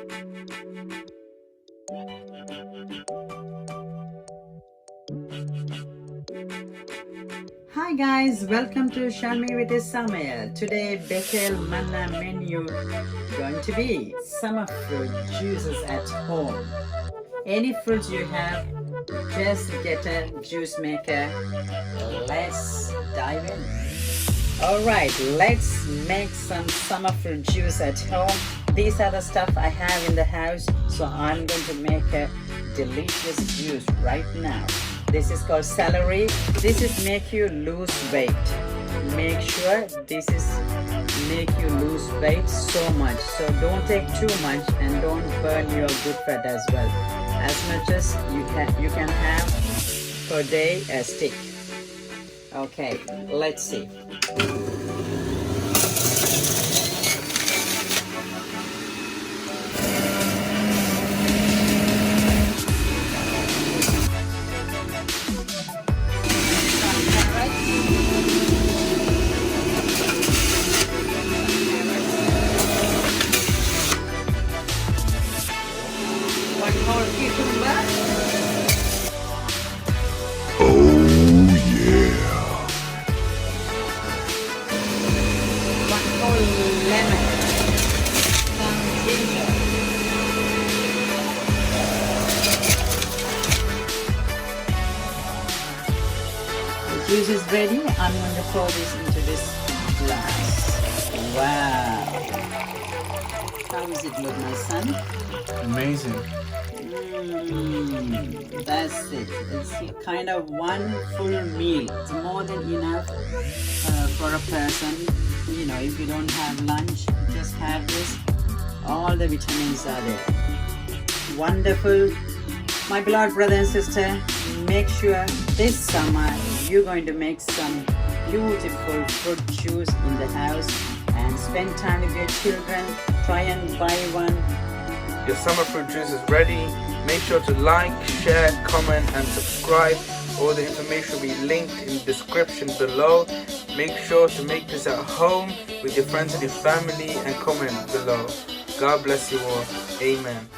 Hi guys, welcome to Sharmy Veetu Samayal. Today Bethel Manna menu going to be summer fruit juices at home. Any fruits you have, just get a juice maker. Let's dive in. Alright, let's make some summer fruit juice at home. These are the stuff I have in the house, so I'm going to make a delicious juice right now. This is called celery. This is make you lose weight. Make sure this is make you lose weight so much. So don't take too much and don't burn your good fat as well. As much as you can have per day a stick. Okay, let's see. One more cucumber. Oh yeah. One whole lemon. Some ginger. The juice is ready. I'm going to pour this into this glass. Wow. How does it look, my son? Amazing. That's it. It's kind of one full meal. It's more than enough for a person. You know, if you don't have lunch, just have this. All the vitamins are there. Wonderful. My beloved brother and sister, make sure this summer you're going to make some beautiful fruit juice in the house and spend time with your children. Try and buy one. Your summer fruit juice is ready. Make sure to like, share, comment and subscribe. All the information will be linked in the description below. Make sure to make this at home with your friends and your family and comment below. God bless you all. Amen.